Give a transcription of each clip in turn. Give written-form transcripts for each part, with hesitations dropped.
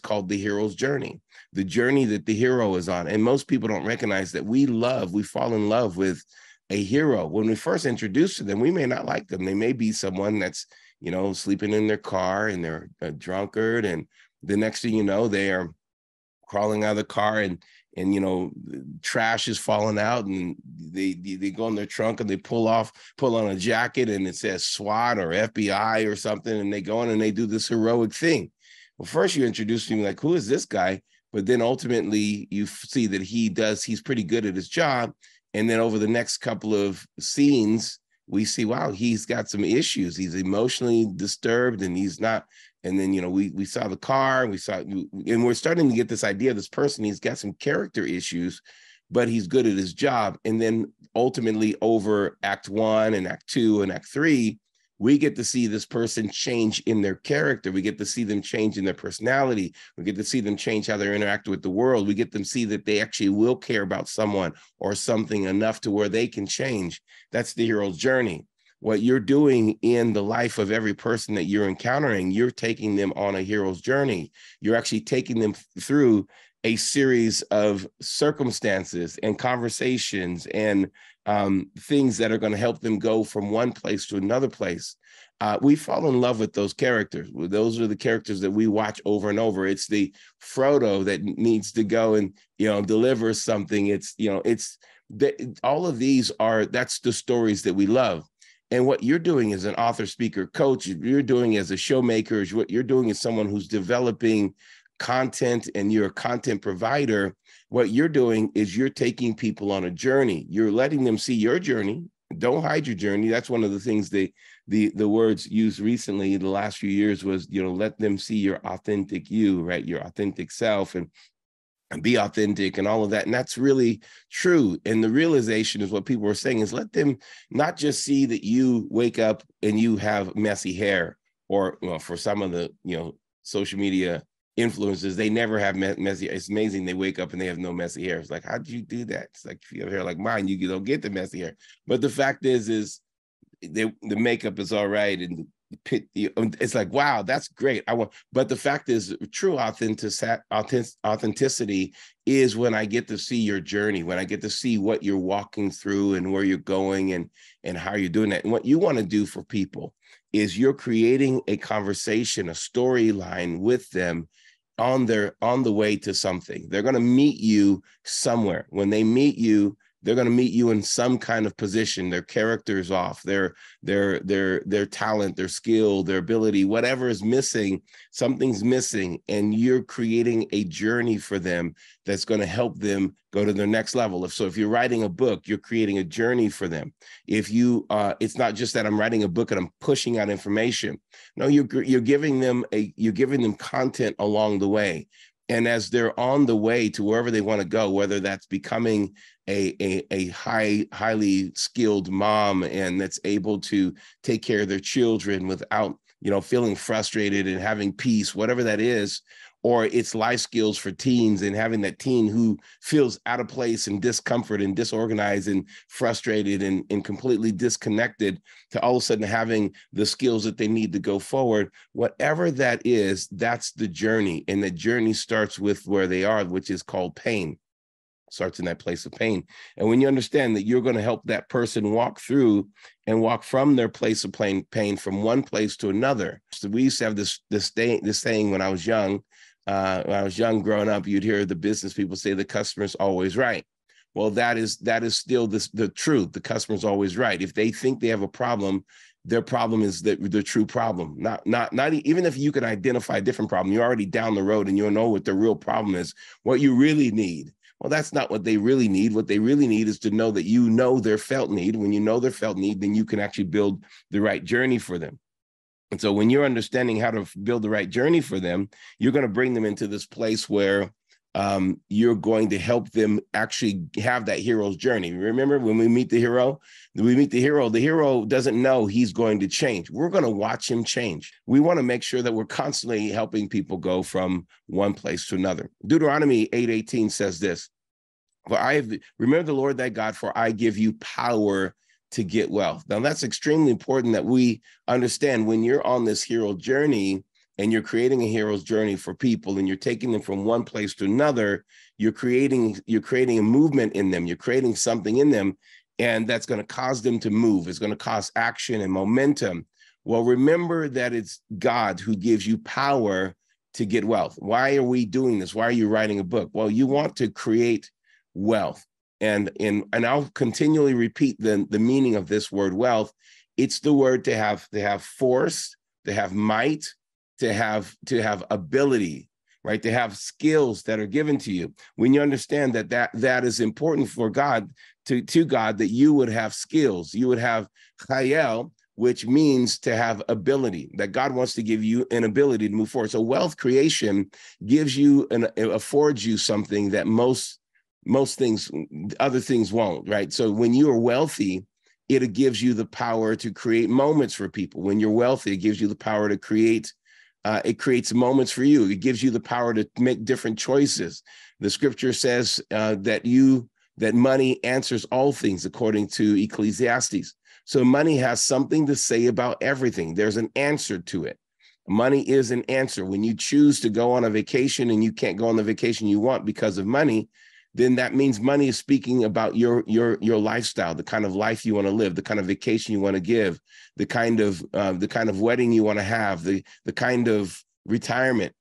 called the hero's journey, the journey that the hero is on. And most people don't recognize that we fall in love with a hero. When we first introduce to them, we may not like them. They may be someone that's, sleeping in their car and they're a drunkard. And the next thing you know, they are crawling out of the car and trash is falling out, and they go in their trunk and they pull on a jacket and it says SWAT or FBI or something, and they go in and they do this heroic thing. Well, first you introduce me like, who is this guy? But then ultimately you see that he's pretty good at his job. And then over the next couple of scenes, we see, wow, he's got some issues. He's emotionally disturbed and he's not. And then, we saw the car, and we're starting to get this idea of this person. He's got some character issues, but he's good at his job. And then ultimately over Act 1 and Act 2 and Act 3, we get to see this person change in their character. We get to see them change in their personality. We get to see them change how they interact with the world. We get them see that they actually will care about someone or something enough to where they can change. That's the hero's journey. What you're doing in the life of every person that you're encountering, you're taking them on a hero's journey. You're actually taking them through a series of circumstances and conversations and things that are going to help them go from one place to another place. We fall in love with those characters. Those are the characters that we watch over and over. It's the Frodo that needs to go and, deliver something. All of these that's the stories that we love. And what you're doing as an author, speaker, coach, you're doing as a showmaker, is what you're doing as someone who's developing content and you're a content provider. What you're doing is you're taking people on a journey. You're letting them see your journey. Don't hide your journey. That's one of the things the words used recently, the last few years, was, let them see your authentic you, right? Your authentic self and be authentic and all of that. And that's really true. And the realization is what people are saying is let them not just see that you wake up and you have messy hair, or for some of the, social media influencers, they never have messy. It's amazing. They wake up and they have no messy hair. It's like, how did you do that? It's like, if you have hair like mine, you don't get the messy hair. But the fact is the makeup is all right. And it's like, wow, that's great. But the fact is, true authenticity is when I get to see your journey, when I get to see what you're walking through and where you're going and how you're doing that. And what you want to do for people is you're creating a conversation, a storyline with them on the way to something. They're going to meet you somewhere. When they meet you, they're going to meet you in some kind of position. Their character is off, their talent, their skill, their ability, whatever is missing, something's missing. And you're creating a journey for them that's going to help them go to their next level. If you're writing a book, you're creating a journey for them. If you, it's not just that I'm writing a book and I'm pushing out information. No, you're giving them content along the way. And as they're on the way to wherever they want to go, whether that's becoming a highly skilled mom and that's able to take care of their children without, feeling frustrated and having peace, whatever that is, or it's life skills for teens and having that teen who feels out of place and discomfort and disorganized and frustrated and completely disconnected, to all of a sudden having the skills that they need to go forward. Whatever that is, that's the journey. And the journey starts with where they are, which is called pain. Starts in that place of pain. And when you understand that you're going to help that person walk through and walk from their place of pain from one place to another. So we used to have this saying when I was young. Growing up, you'd hear the business people say the customer's always right. Well, that is still the truth. The customer's always right. If they think they have a problem, their problem is the true problem. Not even if you can identify a different problem, you're already down the road and you'll know what the real problem is. What you really need. Well, that's not what they really need. What they really need is to know that you know their felt need. When you know their felt need, then you can actually build the right journey for them. And so when you're understanding how to build the right journey for them, you're going to bring them into this place where you're going to help them actually have that hero's journey. Remember, when we meet the hero, the hero doesn't know he's going to change. We're going to watch him change. We want to make sure that we're constantly helping people go from one place to another. Deuteronomy 8:18 says this, remember the Lord thy God, for I give you power to get wealth. Now, that's extremely important that we understand when you're on this hero journey, and you're creating a hero's journey for people, and you're taking them from one place to another, you're creating a movement in them, you're creating something in them, and that's going to cause them to move. It's going to cause action and momentum. Well, remember that it's God who gives you power to get wealth. Why are we doing this? Why are you writing a book? Well, you want to create wealth. And I'll continually repeat the meaning of this word wealth. It's the word to have force, to have might, to have ability, right? To have skills that are given to you. When you understand that is important for God, to God, that you would have skills, you would have chayel, which means to have ability, that God wants to give you an ability to move forward. So wealth creation gives you affords you something that most things, other things won't, right? So when you are wealthy, it gives you the power to create moments for people. When you're wealthy, it gives you the power to create, it creates moments for you. It gives you the power to make different choices. The scripture says that money answers all things, according to Ecclesiastes. So money has something to say about everything. There's an answer to it. Money is an answer. When you choose to go on a vacation and you can't go on the vacation you want because of money, then that means money is speaking about your lifestyle, the kind of life you want to live, the kind of vacation you want to give, the kind of wedding you want to have, the kind of retirement.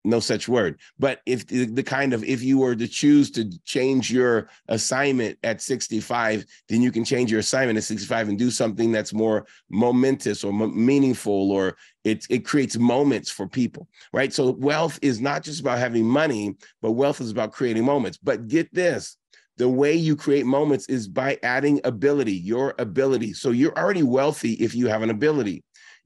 No such word. But if you were to choose to change your assignment at 65, then you can change your assignment at 65 and do something that's more momentous or meaningful, or it creates moments for people, right? So wealth is not just about having money, but wealth is about creating moments. But get this, the way you create moments is by adding ability, your ability. So you're already wealthy if you have an ability.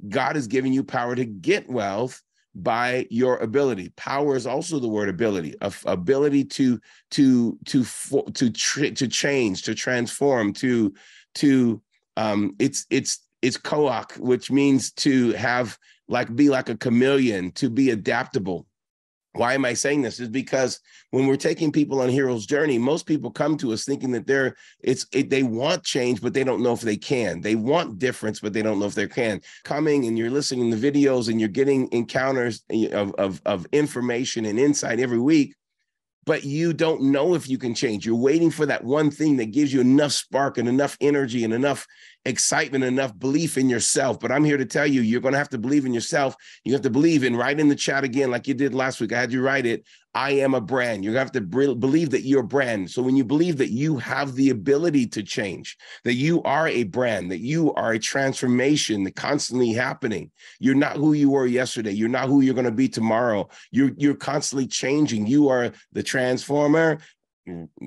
God is giving you power to get wealth by your ability. Power is also the word ability, ability to change, to transform, it's koach, which means to have, be like a chameleon, to be adaptable. Why am I saying this? Is because when we're taking people on hero's journey, most people come to us thinking that they want change, but they don't know if they can. They want difference, but they don't know if they can. Coming and you're listening to the videos and you're getting encounters of information and insight every week, but you don't know if you can change. You're waiting for that one thing that gives you enough spark and enough energy and enough excitement, enough belief in yourself. But I'm here to tell you, you're going to have to believe in yourself. You have to believe in, write in the chat again, like you did last week. I had you write it. I am a brand. You have to believe that you're a brand. So when you believe that you have the ability to change, that you are a brand, that you are a transformation that constantly happening. You're not who you were yesterday. You're not who you're going to be tomorrow. You're constantly changing. You are the transformer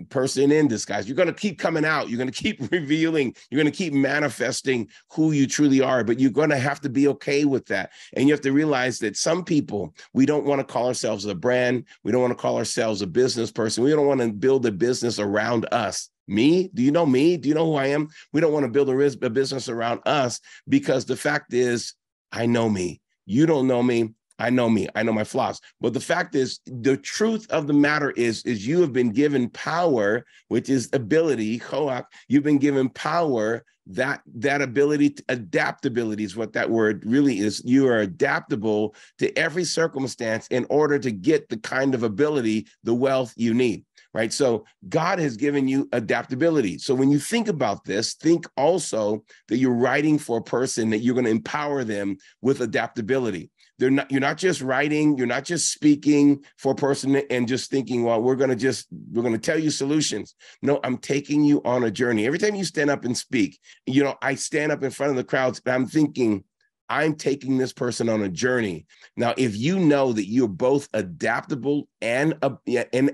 person in disguise. You're going to keep coming out. You're going to keep revealing. You're going to keep manifesting who you truly are, but you're going to have to be okay with that. And you have to realize that some people, we don't want to call ourselves a brand. We don't want to call ourselves a business person. We don't want to build a business around us. Me? Do you know me? Do you know who I am? We don't want to build a business around us, because the fact is, I know me. You don't know me. I know me. I know my flaws. But the fact is, the truth of the matter is you have been given power, which is ability, choach. You've been given power, that ability, adaptability is what that word really is. You are adaptable to every circumstance in order to get the kind of ability, the wealth you need. Right. So God has given you adaptability. So when you think about this, think also that you're writing for a person, that you're going to empower them with adaptability. You're not just writing, you're not just speaking for a person and just thinking, well, we're going to tell you solutions. No, I'm taking you on a journey. Every time you stand up and speak, I stand up in front of the crowds and I'm thinking, I'm taking this person on a journey. Now, if you know that you're both adaptable and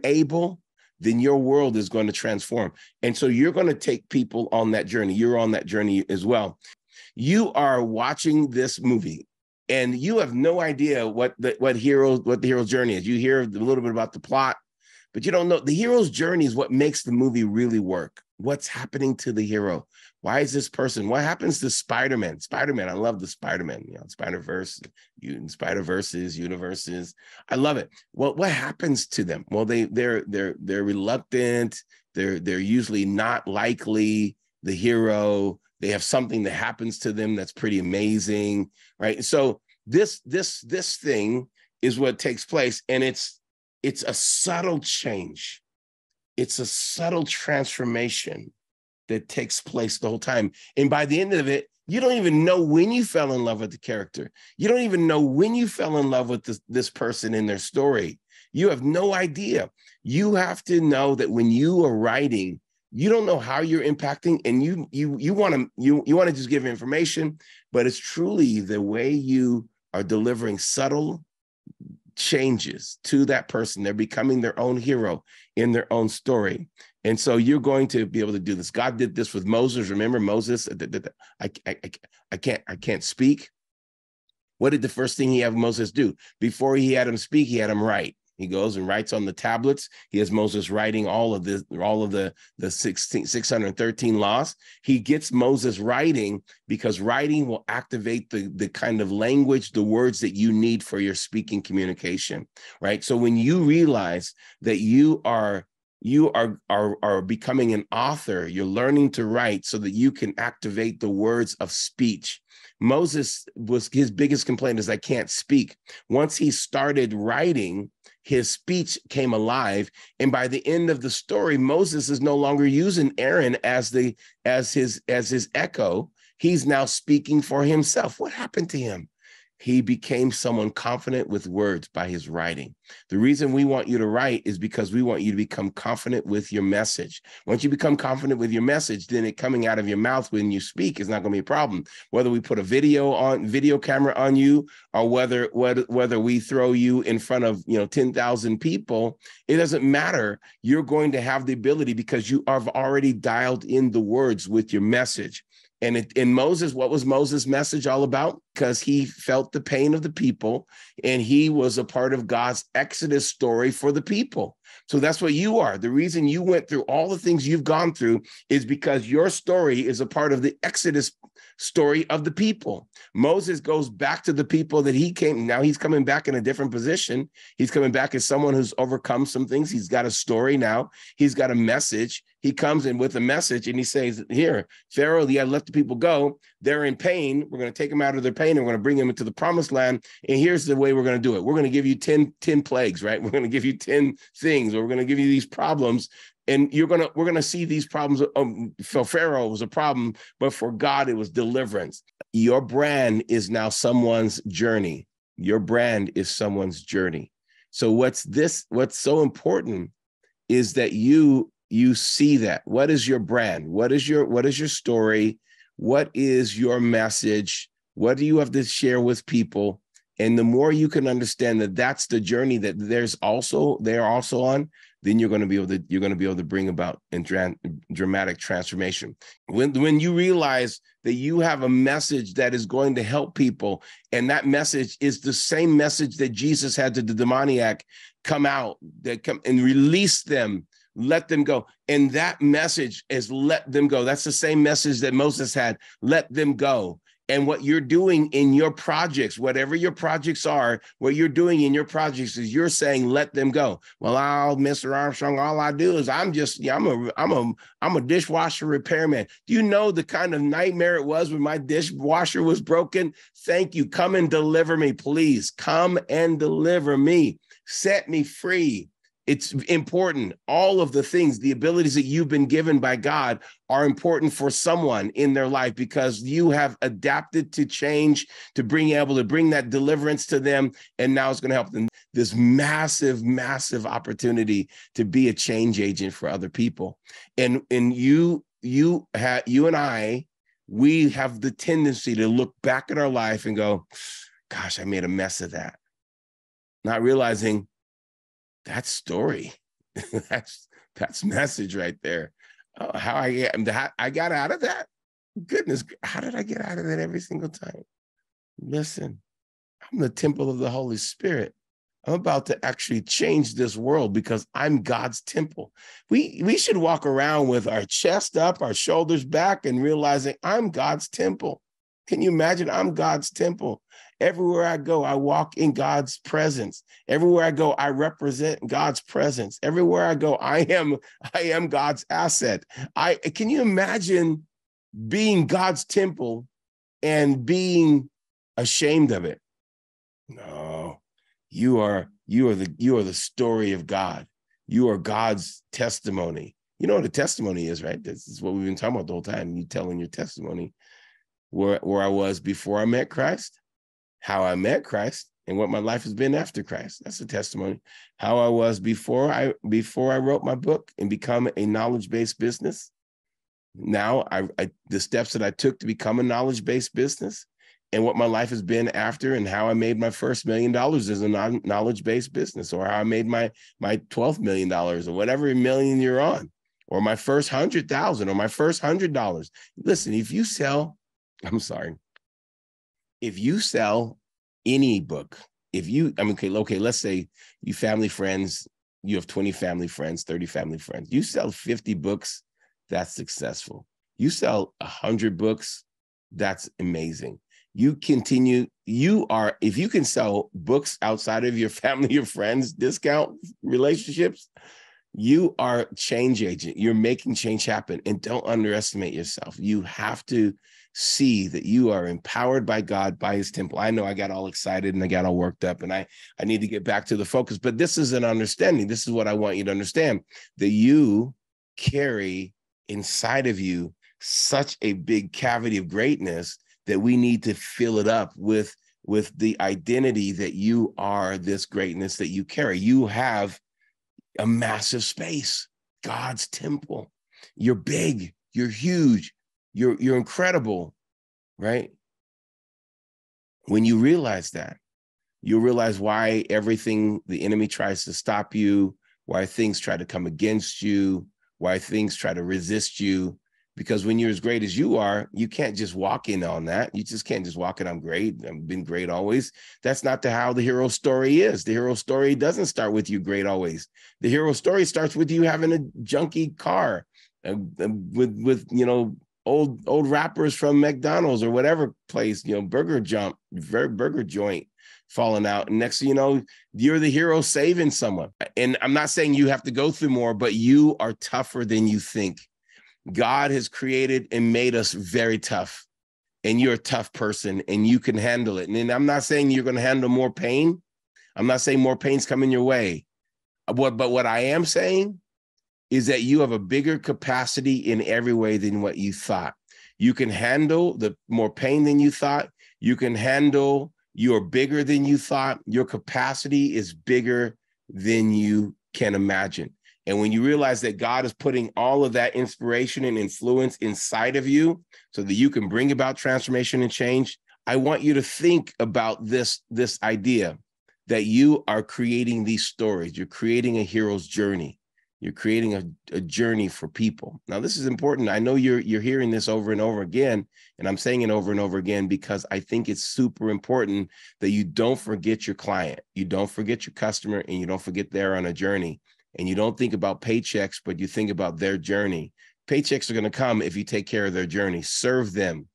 able, then your world is going to transform. And so you're going to take people on that journey. You're on that journey as well. You are watching this movie, and you have no idea what the hero's journey is. You hear a little bit about the plot, but you don't know. The hero's journey is what makes the movie really work. What's happening to the hero? Why is this person? What happens to Spider-Man? Spider-Man, I love the Spider-Man, Spider-Verse, Spider-Verses, universes. I love it. Well, what happens to them? Well, they're reluctant. They're usually not likely the hero. They have something that happens to them that's pretty amazing, right? So This thing is what takes place, and it's a subtle change. It's a subtle transformation that takes place the whole time. And by the end of it, you don't even know when you fell in love with the character. You don't even know when you fell in love with this person in their story. You have no idea. You have to know that when you are writing, you don't know how you're impacting, and you want to just give information, but it's truly the way you are delivering subtle changes to that person. They're becoming their own hero in their own story. And so you're going to be able to do this. God did this with Moses. Remember Moses? I can't speak. What did the first thing he had Moses do? Before he had him speak, he had him write. He goes and writes on the tablets. He has Moses writing all of the 613 laws. He gets Moses writing because writing will activate the kind of language, the words that you need for your speaking communication, right? So when you realize that you are becoming an author, you're learning to write so that you can activate the words of speech. Moses his biggest complaint is I can't speak. Once he started writing, his speech came alive. And by the end of the story, Moses is no longer using Aaron as his echo. He's now speaking for himself. What happened to him? He became someone confident with words by his writing. The reason we want you to write is because we want you to become confident with your message. Once you become confident with your message, then it coming out of your mouth when you speak is not going to be a problem. Whether we put a video camera on you, or whether we throw you in front of 10,000 people, it doesn't matter. You're going to have the ability because you have already dialed in the words with your message. And in Moses, what was Moses' message all about? Because he felt the pain of the people, and he was a part of God's Exodus story for the people. So that's what you are. The reason you went through all the things you've gone through is because your story is a part of the Exodus story of the people. Moses goes back to the people that he came. Now he's coming back in a different position. He's coming back as someone who's overcome some things. He's got a story now. He's got a message. He comes in with a message and he says, here, Pharaoh, you got to let the people go. They're in pain. We're going to take them out of their pain and we're going to bring them into the promised land. And here's the way we're going to do it. We're going to give you 10 plagues, right? We're going to give you 10 things, or we're going to give you these problems. And we're going to see these problems. For Pharaoh, it was a problem, but for God, it was deliverance. Your brand is now someone's journey. Your brand is someone's journey. So what's so important is that you see that. What is your brand? What is your story? What is your message? What do you have to share with people? And the more you can understand that that's the journey that they're also on, then you're going to be able to bring about dramatic transformation. When you realize that you have a message that is going to help people, and that message is the same message that Jesus had to the demoniac come and release them, let them go. And that message is let them go. That's the same message that Moses had, let them go. And what you're doing in your projects, whatever your projects are, what you're doing in your projects is you're saying, let them go. Well, Mr. Armstrong, all I do is I'm a dishwasher repairman. Do you know the kind of nightmare it was when my dishwasher was broken? Thank you. Come and deliver me, please. Come and deliver me. Set me free. It's important. All of the things, the abilities that you've been given by God are important for someone in their life because you have adapted to change, to able to bring that deliverance to them. And now it's going to help them. This massive, massive opportunity to be a change agent for other people. And you and I, we have the tendency to look back at our life and go, gosh, I made a mess of that. Not realizing that's story. that's message right there. Oh, how I got out of that. Goodness, how did I get out of that every single time? Listen, I'm the temple of the Holy Spirit. I'm about to actually change this world because I'm God's temple. We should walk around with our chest up, our shoulders back, and realizing I'm God's temple. Can you imagine? I'm God's temple. Everywhere I go, I walk in God's presence. Everywhere I go, I represent God's presence. Everywhere I go, I am God's asset. Can you imagine being God's temple and being ashamed of it? No, you are the story of God. You are God's testimony. You know what a testimony is, right? This is what we've been talking about the whole time. You telling your testimony, where I was before I met Christ, how I met Christ, and what my life has been after Christ. That's a testimony. How I was before I wrote my book and become a knowledge-based business. Now the steps that I took to become a knowledge-based business, and what my life has been after, and how I made my first $1 million as a knowledge-based business, or how I made my $12 million, or whatever million you're on, or my first 100,000, or my first $100. Listen, if you sell any book, let's say you family friends, you have 20 family friends, 30 family friends, you sell 50 books, that's successful. You sell 100 books, that's amazing. If you can sell books outside of your family or friends, discount relationships, you are a change agent. You're making change happen. And don't underestimate yourself. You have to see that you are empowered by God, by his temple. I know I got all excited and I got all worked up, and I need to get back to the focus, but this is an understanding. This is what I want you to understand, that you carry inside of you such a big cavity of greatness that we need to fill it up with the identity that you are this greatness that you carry. You have a massive space, God's temple. You're big, you're huge, you're incredible, right? When you realize that, you realize why everything the enemy tries to stop you, why things try to come against you, why things try to resist you. Because when you're as great as you are, you can't just walk in on that. You just can't just walk in, I'm great, I've been great always. That's not how the hero story is. The hero story doesn't start with you great always. The hero story starts with you having a junky car with old wrappers from McDonald's or whatever place, burger joint falling out. And next thing you know, you're the hero saving someone. And I'm not saying you have to go through more, but you are tougher than you think. God has created and made us very tough, and you're a tough person and you can handle it. And I'm not saying you're going to handle more pain. I'm not saying more pain's coming your way. But what I am saying is that you have a bigger capacity in every way than what you thought. You can handle the more pain than you thought. You can handle, you're bigger than you thought. Your capacity is bigger than you can imagine. And when you realize that God is putting all of that inspiration and influence inside of you so that you can bring about transformation and change, I want you to think about this idea that you are creating these stories. You're creating a hero's journey. You're creating a journey for people. Now, this is important. I know you're hearing this over and over again, and I'm saying it over and over again because I think it's super important that you don't forget your client, you don't forget your customer, and you don't forget they're on a journey. And you don't think about paychecks, but you think about their journey. Paychecks are going to come if you take care of their journey. Serve them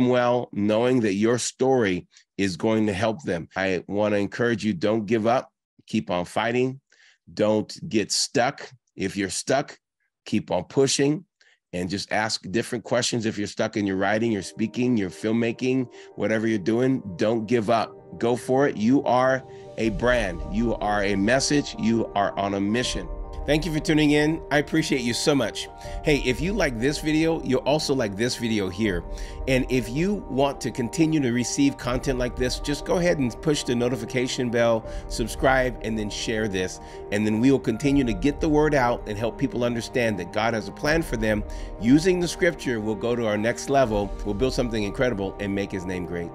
well, knowing that your story is going to help them. I want to encourage you, don't give up, keep on fighting. Don't get stuck. If you're stuck, keep on pushing and just ask different questions. If you're stuck in your writing, your speaking, your filmmaking, whatever you're doing, don't give up. Go for it. You are a brand. You are a message. You are on a mission. Thank you for tuning in. I appreciate you so much. Hey, if you like this video, you'll also like this video here. And if you want to continue to receive content like this, just go ahead and push the notification bell, subscribe, and then share this. And then we will continue to get the word out and help people understand that God has a plan for them. Using the scripture, we'll go to our next level. We'll build something incredible and make his name great.